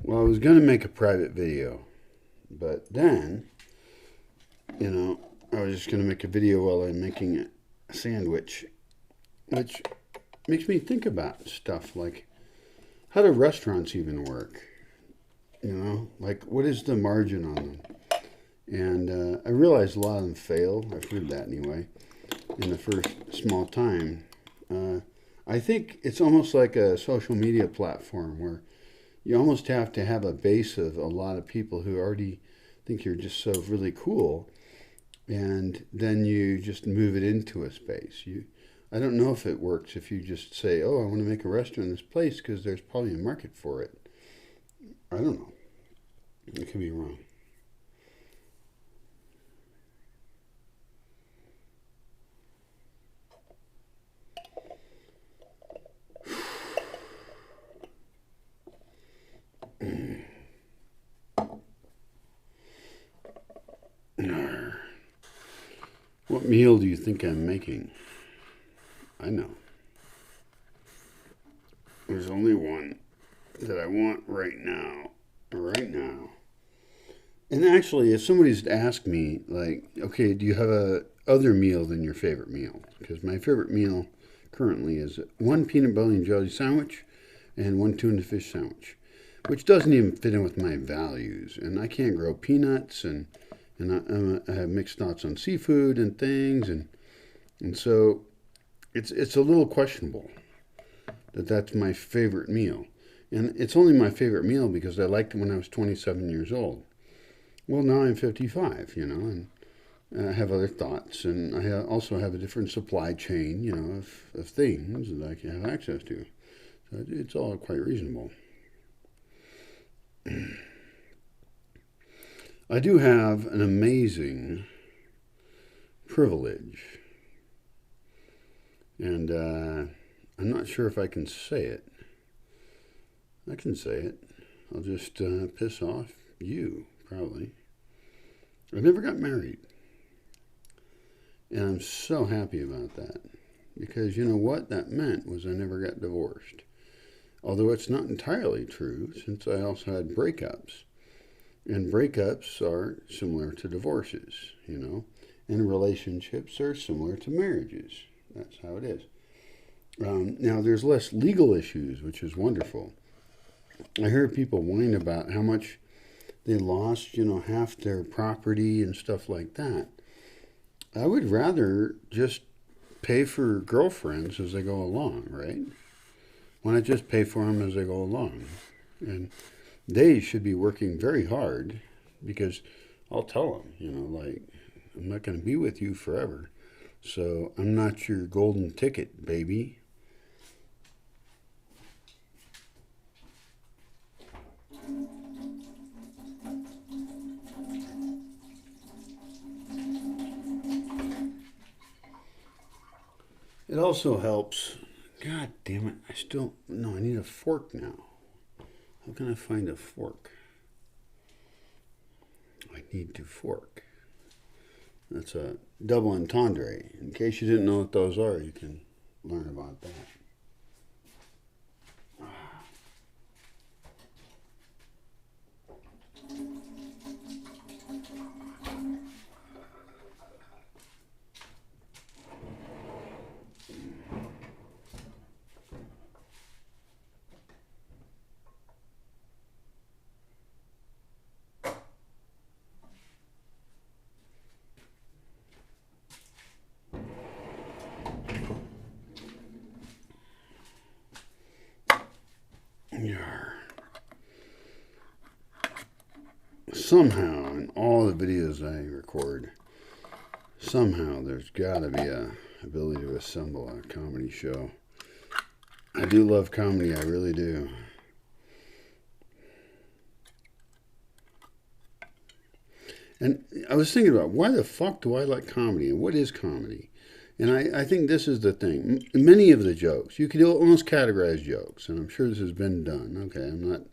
Well, I was going to make a private video, but then, I was just going to make a video while I'm making a sandwich, which makes me think about stuff like how do restaurants even work? Like what is the margin on them? And I realize a lot of them fail. I've heard that anyway in the first small time. I think it's almost like a social media platform where you almost have to have a base of a lot of people who already think you're just so really cool, and then you just move it into a space. I don't know if it works if you just say, "Oh, I want to make a restaurant in this place because there's probably a market for it." I don't know. I could be wrong. What meal do you think I'm making? I know. There's only one that I want right now. Right now. And actually, if somebody's to ask me, like, okay, do you have a other meal than your favorite meal? Because my favorite meal currently is one peanut butter and jelly sandwich and one tuna fish sandwich, which doesn't even fit in with my values. And I can't grow peanuts, and I have mixed thoughts on seafood and things, and so it's a little questionable that that's my favorite meal. And it's only my favorite meal because I liked it when I was 27 years old. Well, now I'm 55, and I have other thoughts, and also have a different supply chain, of things that I can have access to. So it's all quite reasonable. I do have an amazing privilege, and I'm not sure if I can say it. I can say it. I'll just piss off you, probably. I never got married. And I'm so happy about that. Because you know what that meant was I never got divorced. Although it's not entirely true, since I also had breakups. And breakups are similar to divorces, and relationships are similar to marriages. That's how it is. Now, there's less legal issues, which is wonderful. I hear people whine about how much they lost, half their property and stuff like that. I would rather just pay for girlfriends as they go along, right? Why not just pay for them as they go along? And they should be working very hard because I'll tell them, like, I'm not going to be with you forever. So I'm not your golden ticket, baby. It also helps. God damn it. No, I need a fork now. How can I find a fork? I need to fork. That's a double entendre. In case you didn't know what those are, you can learn about that. Somehow, in all the videos I record, somehow there's got to be a ability to assemble a comedy show. I do love comedy, I really do. And I was thinking about why the fuck do I like comedy and what is comedy? And I think this is the thing. Many of the jokes, you could almost categorize jokes, and I'm sure this has been done. Okay, I'm not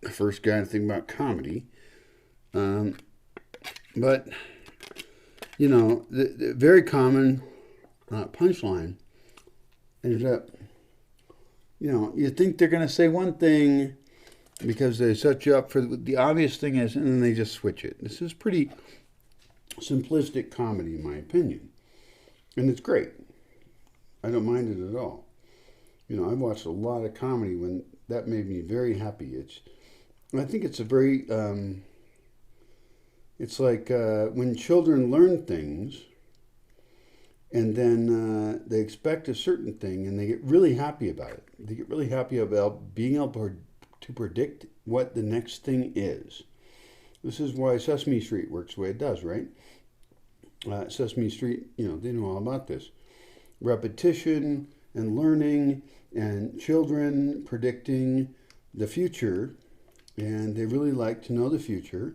the first guy to think about comedy. But, the very common punchline is that, you think they're going to say one thing, because they set you up for the obvious thing is, and then they just switch it. This is pretty simplistic comedy, in my opinion, and it's great. I don't mind it at all. You know, I've watched a lot of comedy when that made me very happy. I think it's a very, it's like when children learn things and then they expect a certain thing and they get really happy about it. They get really happy about being able to predict what the next thing is. This is why Sesame Street works the way it does, right? Sesame Street, you know, they know all about this. Repetition and learning and children predicting the future, and they really like to know the future.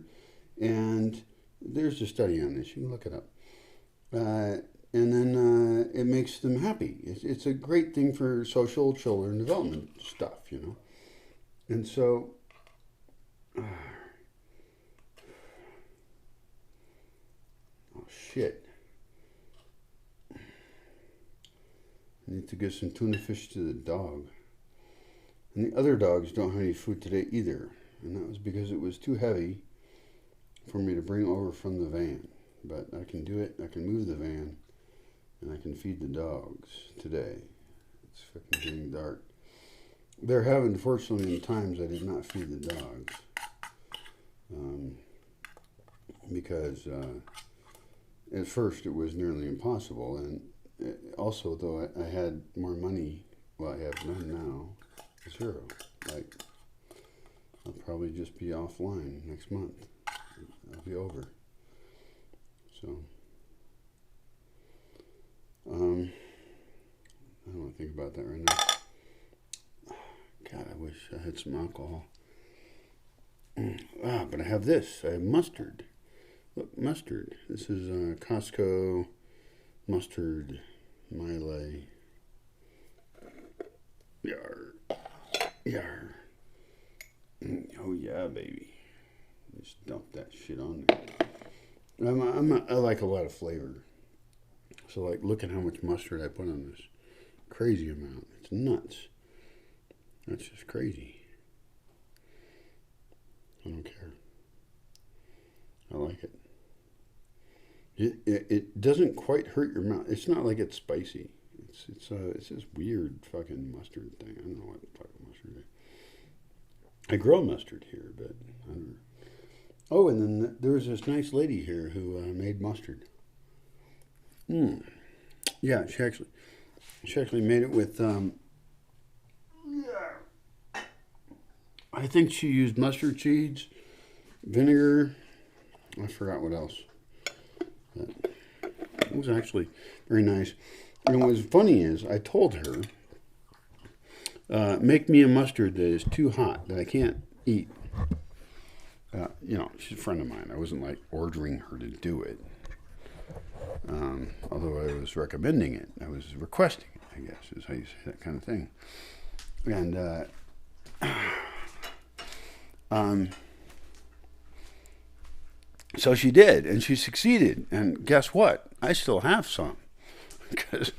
And there's a study on this. You can look it up. And then it makes them happy. It's a great thing for social children development stuff, you know. And so, oh shit. I need to get some tuna fish to the dog. And the other dogs don't have any food today either. And that was because it was too heavy for me to bring over from the van. But I can do it. I can move the van. And I can feed the dogs today. It's fucking getting dark. There have, unfortunately, been times I did not feed the dogs. Because at first it was nearly impossible. And also, though, I had more money. Well, I have none now. Zero. Like, I'll probably just be offline next month. I'll be over. So, I don't want to think about that right now. God, I wish I had some alcohol. But I have this. I have mustard. Look, mustard. This is Costco mustard Miley. Yar. Yar. Oh yeah, baby. Just dump that shit on there. I like a lot of flavor. So like, look at how much mustard I put on this. Crazy amount. It's nuts. That's just crazy. I don't care. I like it. It doesn't quite hurt your mouth. It's not like it's spicy. It's this weird fucking mustard thing. I don't know what the fucking mustard is. I grow mustard here, but I don't know. Oh, and then there was this nice lady here who made mustard. Yeah, she actually made it with. I think she used mustard seeds, vinegar. I forgot what else. But it was actually very nice. And what was funny is I told her, make me a mustard that is too hot, that I can't eat. You know, she's a friend of mine. I wasn't like ordering her to do it. Although I was recommending it. I was requesting it, I guess, is how you say that kind of thing. And so she did, and she succeeded. And guess what? I still have some. Because